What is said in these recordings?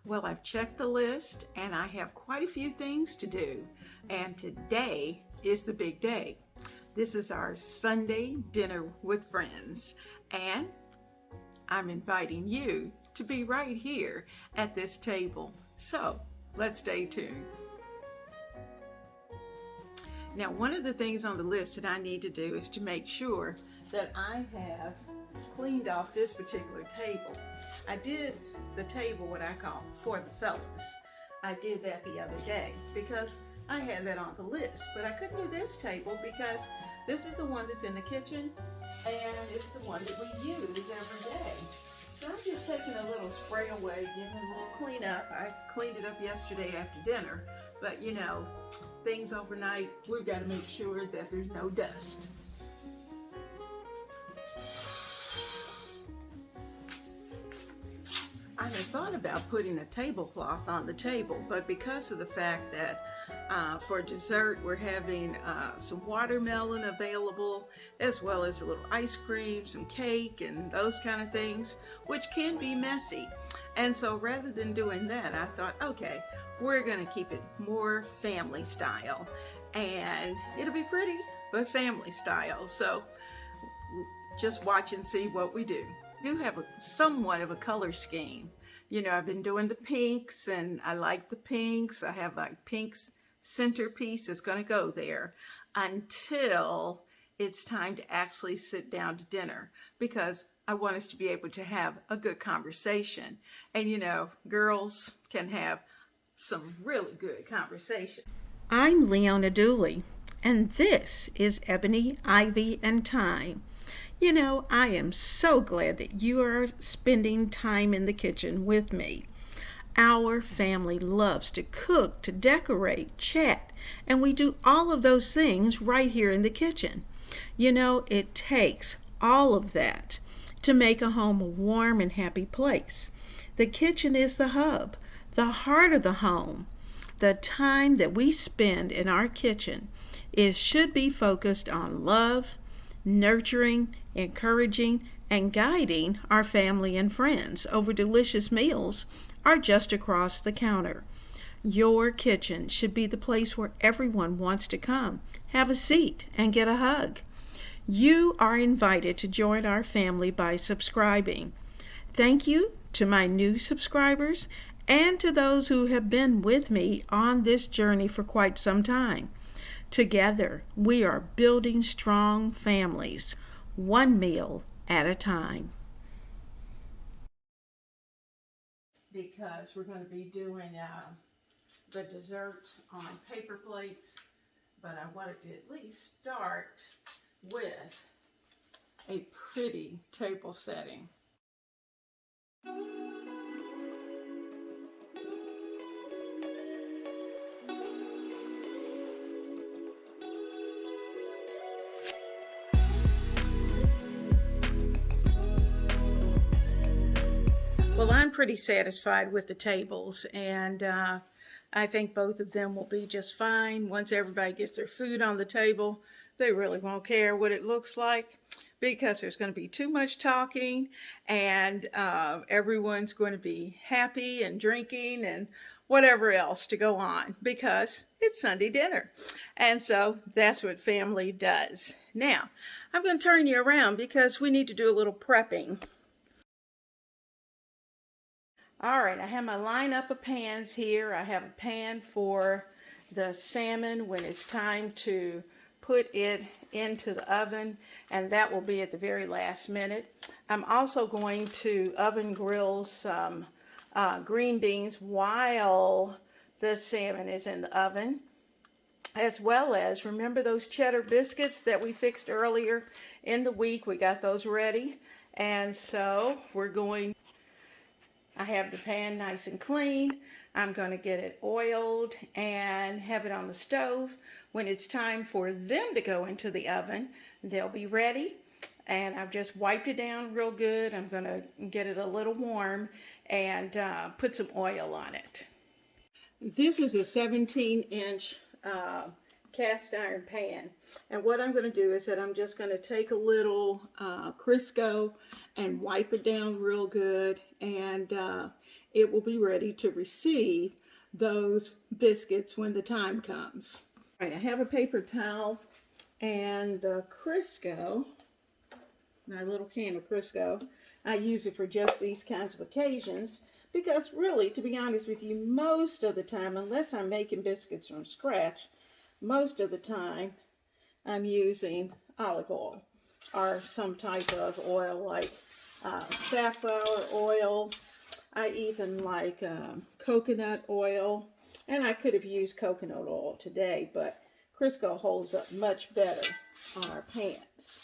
Well, I've checked the list and I have quite a few things to do. And today is the big day. This is our Sunday dinner with friends. And I'm inviting you to be right here at this table. So let's stay tuned. Now, one of the things on the list that I need to do is to make sure that I have cleaned off this particular table. I did the table, what I call for the fellas. I did that the other day because I had that on the list, but I couldn't do this table because this is the one that's in the kitchen and it's the one that we use every day. So I'm just taking a little spray away, giving a little cleanup. I cleaned it up yesterday after dinner, but you know, things overnight, we've got to make sure that there's no dust. I had thought about putting a tablecloth on the table, but because of the fact that for dessert we're having some watermelon available, as well as a little ice cream, some cake, and those kind of things, which can be messy. And so rather than doing that, I thought, okay, we're going to keep it more family style, and it'll be pretty, but family style. So just watch and see what we do. Do have somewhat of a color scheme. You know, I've been doing the pinks and I like the pinks. I have like pinks centerpiece is going to go there until it's time to actually sit down to dinner, because I want us to be able to have a good conversation. And you know, girls can have some really good conversation. I'm Leona Dooley and this is Ebony, Ivy, and Thyme. You know, I am so glad that you are spending time in the kitchen with me. Our family loves to cook, to decorate, chat, and we do all of those things right here in the kitchen. You know, it takes all of that to make a home a warm and happy place. The kitchen is the hub, the heart of the home. The time that we spend in our kitchen should be focused on love, nurturing, encouraging, and guiding our family and friends over delicious meals are just across the counter. Your kitchen should be the place where everyone wants to come, have a seat, and get a hug. You are invited to join our family by subscribing. Thank you to my new subscribers and to those who have been with me on this journey for quite some time. Together, we are building strong families, one meal at a time. Because we're going to be doing the desserts on paper plates, but I wanted to at least start with a pretty table setting. Well, I'm pretty satisfied with the tables, and I think both of them will be just fine. Once everybody gets their food on the table, they really won't care what it looks like, because there's going to be too much talking, and everyone's going to be happy and drinking and whatever else to go on, because it's Sunday dinner. And so that's what family does. Now, I'm going to turn you around because we need to do a little prepping. All right, I have my lineup of pans here. I have a pan for the salmon when it's time to put it into the oven, and that will be at the very last minute. I'm also going to oven grill some green beans while the salmon is in the oven, as well as, remember those cheddar biscuits that we fixed earlier in the week? We got those ready, and so I have the pan nice and clean. I'm going to get it oiled and have it on the stove. When it's time for them to go into the oven, they'll be ready. And I've just wiped it down real good. I'm going to get it a little warm and put some oil on it. This is a 17-inch cast iron pan, and what I'm going to do is that I'm just going to take a little Crisco and wipe it down real good, and it will be ready to receive those biscuits when the time comes. All right, I have a paper towel and the Crisco, my little can of Crisco. I use it for just these kinds of occasions because really, to be honest with you, most of the time, unless I'm making biscuits from scratch, most of the time I'm using olive oil or some type of oil like safflower oil. I even like coconut oil, and I could have used coconut oil today, but Crisco holds up much better on our pans.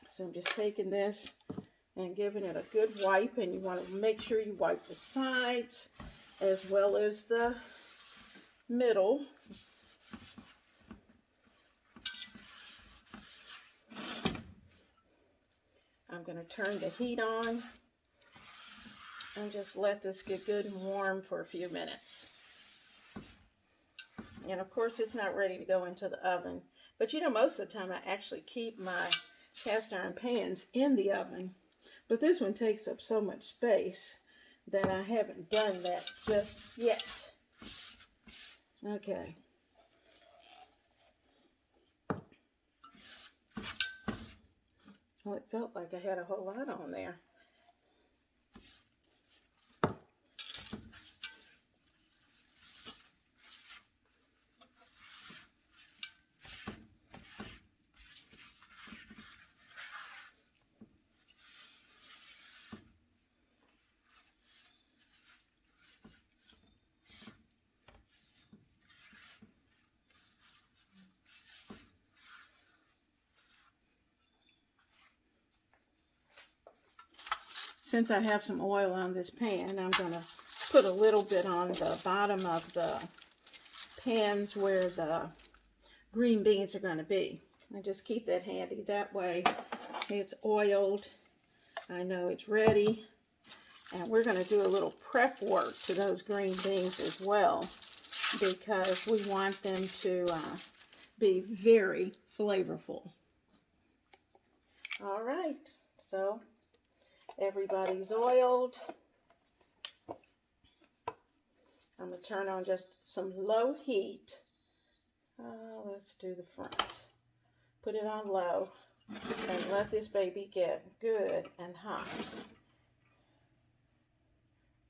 So I'm just taking this and giving it a good wipe, and you want to make sure you wipe the sides as well as the middle. I'm going to turn the heat on and just let this get good and warm for a few minutes. And of course, it's not ready to go into the oven. But you know, most of the time I actually keep my cast iron pans in the oven. But this one takes up so much space that I haven't done that just yet. Okay. Well, it felt like I had a whole lot on there. Since I have some oil on this pan, I'm going to put a little bit on the bottom of the pans where the green beans are going to be. I just keep that handy. That way it's oiled. I know it's ready. And we're going to do a little prep work to those green beans as well, because we want them to be very flavorful. All right, so everybody's oiled. I'm going to turn on just some low heat. Let's do the front. Put it on low and let this baby get good and hot.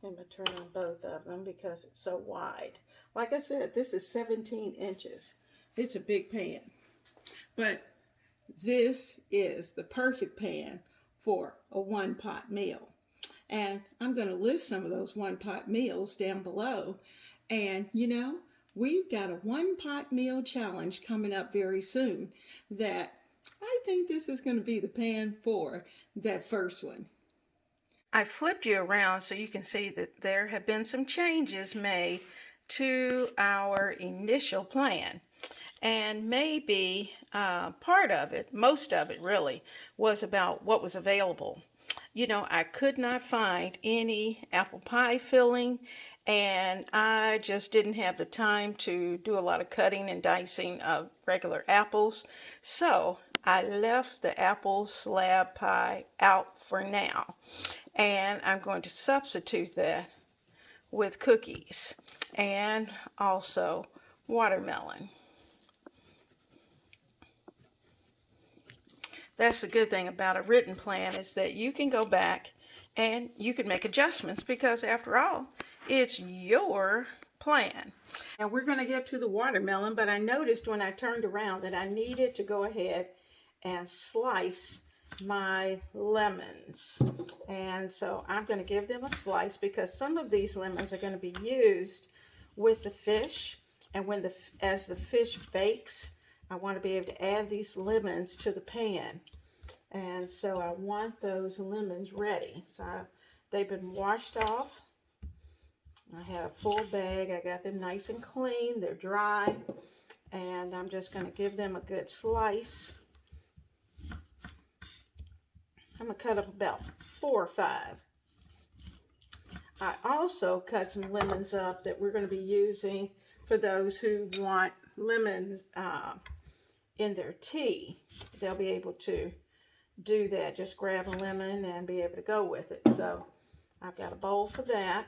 I'm going to turn on both of them because it's so wide. Like I said, this is 17 inches. It's a big pan. But this is the perfect pan for a one-pot meal. And I'm going to list some of those one-pot meals down below. And, you know, we've got a one-pot meal challenge coming up very soon that I think this is going to be the pan for that first one. I flipped you around so you can see that there have been some changes made to our initial plan. And maybe part of it, most of it really, was about what was available. You know, I could not find any apple pie filling, and I just didn't have the time to do a lot of cutting and dicing of regular apples. So I left the apple slab pie out for now. And I'm going to substitute that with cookies and also watermelon. That's the good thing about a written plan, is that you can go back and you can make adjustments, because after all, it's your plan. And we're going to get to the watermelon, but I noticed when I turned around that I needed to go ahead and slice my lemons. And so I'm going to give them a slice, because some of these lemons are going to be used with the fish, and as the fish bakes, I want to be able to add these lemons to the pan. And so I want those lemons ready. So they've been washed off. I have a full bag. I got them nice and clean. They're dry. And I'm just going to give them a good slice. I'm going to cut up about 4 or 5. I also cut some lemons up that we're going to be using for those who want lemons in their tea. They'll be able to do that. Just grab a lemon and be able to go with it. So I've got a bowl for that.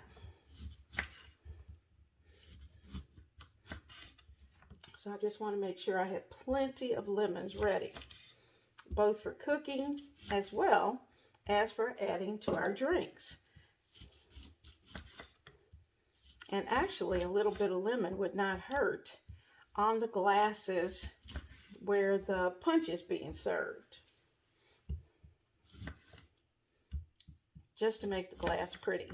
So I just want to make sure I have plenty of lemons ready, both for cooking as well as for adding to our drinks. And actually, a little bit of lemon would not hurt on the glasses where the punch is being served, just to make the glass pretty.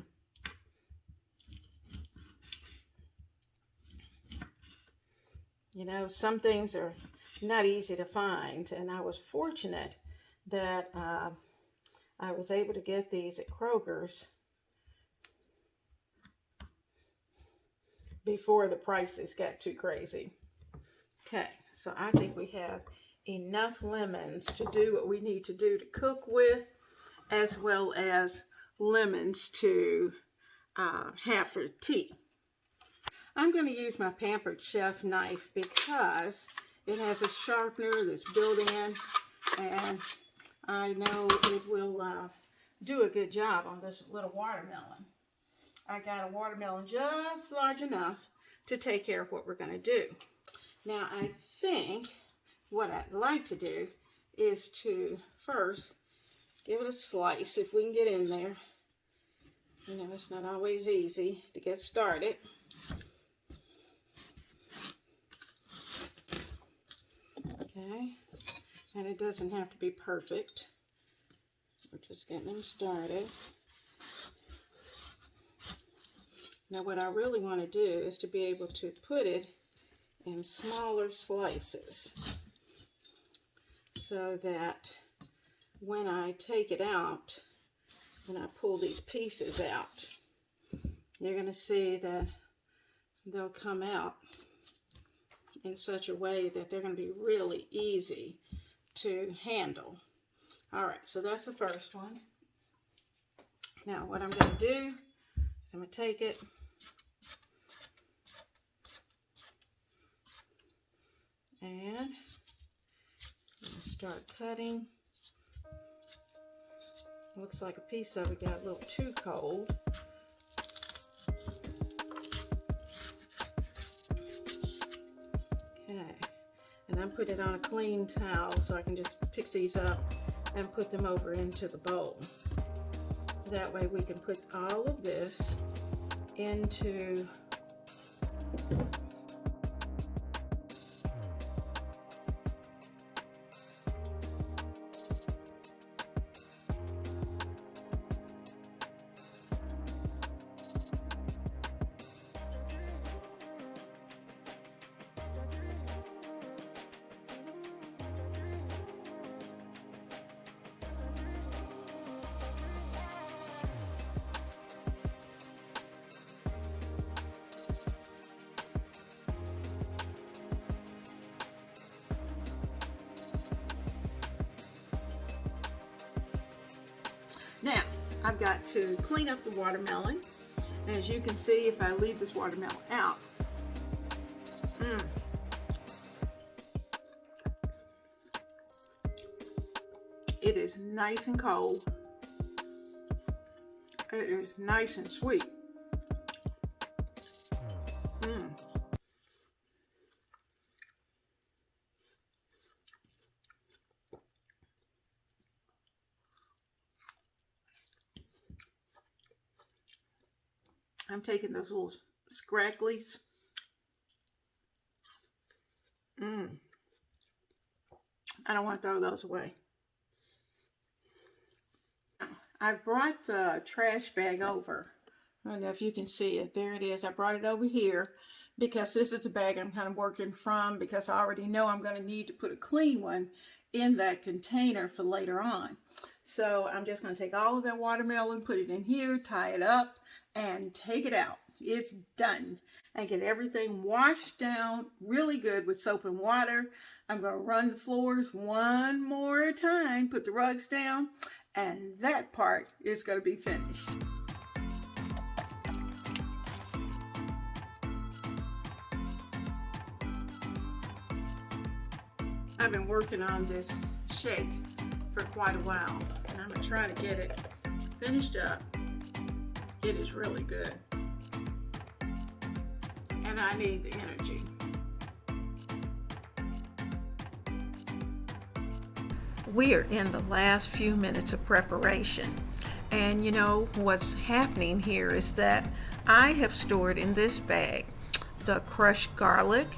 You know, some things are not easy to find, and I was fortunate that I was able to get these at Kroger's before the prices got too crazy. Okay, so I think we have enough lemons to do what we need to do to cook with, as well as lemons to have for tea. I'm going to use my Pampered Chef knife because it has a sharpener that's built in, and I know it will do a good job on this little watermelon. I got a watermelon just large enough to take care of what we're going to do. Now, I think what I'd like to do is to first give it a slice, if we can get in there. You know, it's not always easy to get started. Okay, and it doesn't have to be perfect. We're just getting them started. Now what I really want to do is to be able to put it in smaller slices so that when I take it out, when I pull these pieces out, you're going to see that they'll come out in such a way that they're going to be really easy to handle. All right, so that's the first one. Now what I'm going to do is I'm going to take it and start cutting. Looks like a piece of it got a little too cold. Okay, and I'm putting it on a clean towel so I can just pick these up and put them over into the bowl. That way we can put all of this into Now, I've got to clean up the watermelon. As you can see, if I leave this watermelon out, it is nice and cold. It is nice and sweet. I'm taking those little scragglies. I don't want to throw those away. I brought the trash bag over. I don't know if you can see it. There it is. I brought it over here because this is a bag I'm kind of working from, because I already know I'm going to need to put a clean one in that container for later on. So I'm just going to take all of that watermelon, put it in here, tie it up, and take it out. It's done. And get everything washed down really good with soap and water. I'm going to run the floors one more time, put the rugs down, and that part is going to be finished. I've been working on this shake for quite a while, and I'm going to try to get it finished up It is really good. And I need the energy. We are in the last few minutes of preparation. And you know what's happening here is that I have stored in this bag the crushed garlic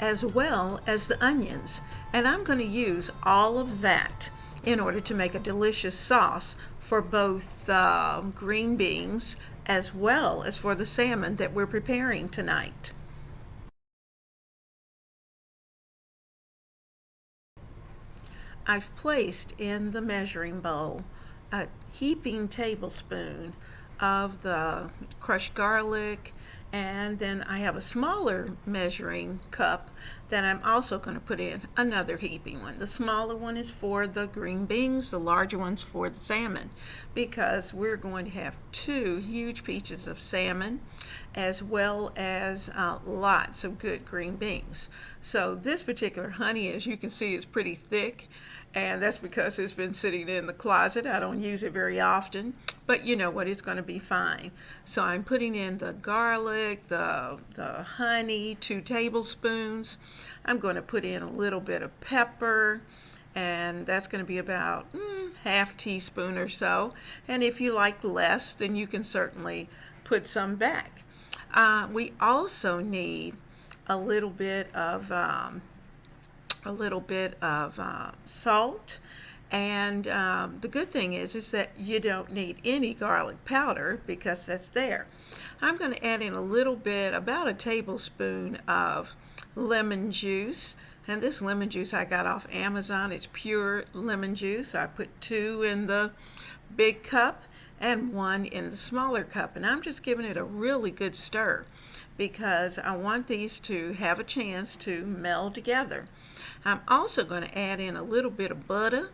as well as the onions. And I'm going to use all of that in order to make a delicious sauce for both the green beans as well as for the salmon that we're preparing tonight. I've placed in the measuring bowl a heaping tablespoon of the crushed garlic, and then I have a smaller measuring cup that I'm also going to put in another heaping one. The smaller one is for the green beans, the larger one's for the salmon, because we're going to have 2 huge pieces of salmon as well as lots of good green beans. So this particular honey, as you can see, is pretty thick, and that's because it's been sitting in the closet. I don't use it very often, but you know what, it's going to be fine. So I'm putting in the garlic, the honey, 2 tablespoons. I'm going to put in a little bit of pepper, and that's going to be about half teaspoon or so. And if you like less, then you can certainly put some back. We also need a little bit of salt, and the good thing is that you don't need any garlic powder because that's there. I'm going to add in a little bit, about a tablespoon of lemon juice, and this lemon juice I got off Amazon. It's pure lemon juice. I put 2 in the big cup and 1 in the smaller cup, and I'm just giving it a really good stir because I want these to have a chance to meld together. I'm also going to add in a little bit of butter,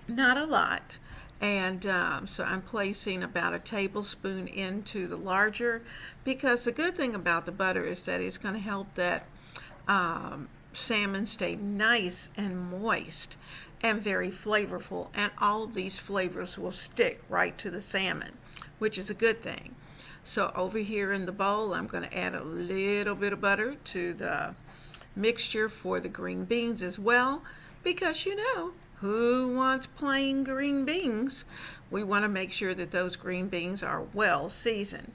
not a lot, and so I'm placing about a tablespoon into the larger, because the good thing about the butter is that it's going to help that salmon stay nice and moist and very flavorful, and all of these flavors will stick right to the salmon, which is a good thing. So over here in the bowl, I'm going to add a little bit of butter to the mixture for the green beans as well, because you know, who wants plain green beans? We want to make sure that those green beans are well seasoned.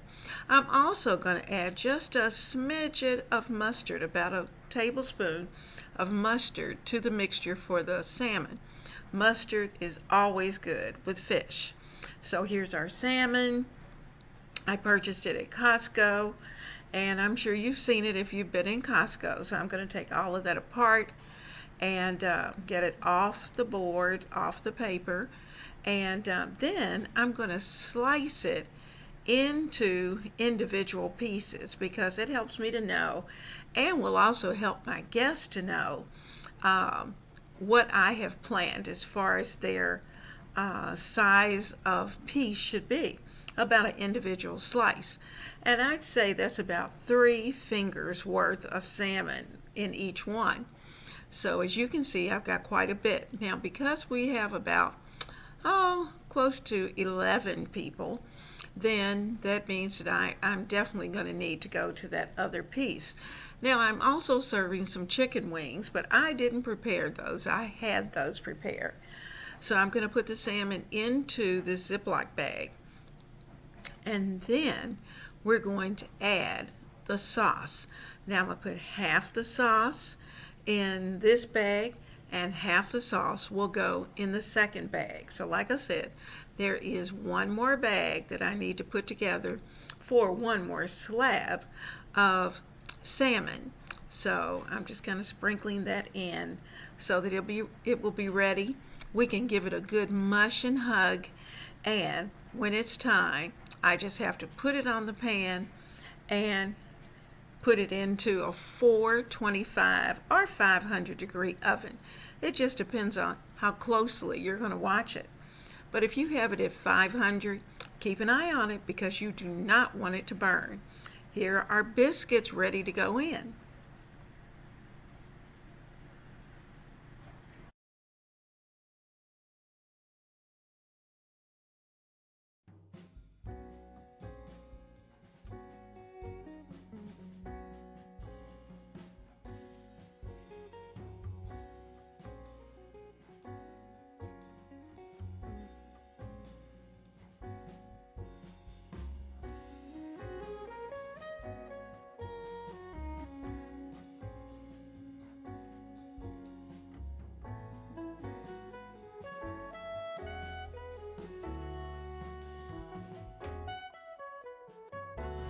I'm also going to add just a smidget of mustard, about a tablespoon of mustard to the mixture for the salmon. Mustard is always good with fish. So here's our salmon. I purchased it at Costco, and I'm sure you've seen it if you've been in Costco. So I'm going to take all of that apart and get it off the board, off the paper, and then I'm going to slice it into individual pieces, because it helps me to know, and will also help my guests to know what I have planned as far as their size of piece should be, about an individual slice. And I'd say that's about 3 fingers worth of salmon in each one. So as you can see, I've got quite a bit. Now, because we have about, close to 11 people, then that means that I'm definitely going to need to go to that other piece. Now, I'm also serving some chicken wings, but I didn't prepare those. I had those prepared. So I'm going to put the salmon into this Ziploc bag, and then we're going to add the sauce. Now I'm going to put half the sauce in this bag, and half the sauce will go in the second bag. So like I said, there is 1 more bag that I need to put together for 1 more slab of salmon. So I'm just kind of sprinkling that in so that it will be ready. We can give it a good mush and hug, and when it's time, I just have to put it on the pan and put it into a 425 or 500 degree oven. It just depends on how closely you're going to watch it. But if you have it at 500, keep an eye on it, because you do not want it to burn. Here are biscuits ready to go in.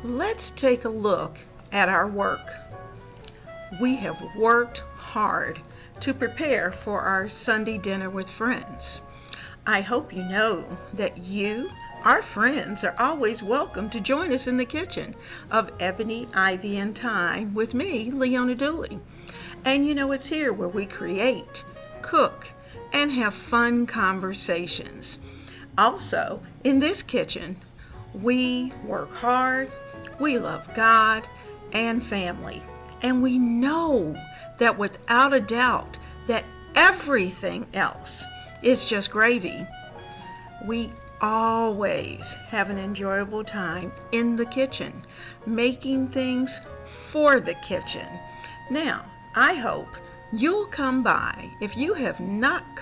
let's take a look at our work. We have worked hard to prepare for our Sunday dinner with friends. I hope you know that you, our friends, are always welcome to join us in the kitchen of Ebony, Ivy, and Thyme with me, Leona Dooley. And you know, it's here where we create, cook, and have fun conversations. Also, in this kitchen, we work hard, we love God and family, and we know that without a doubt that everything else is just gravy. We always have an enjoyable time in the kitchen, making things for the kitchen. Now, I hope you'll come by if you have not come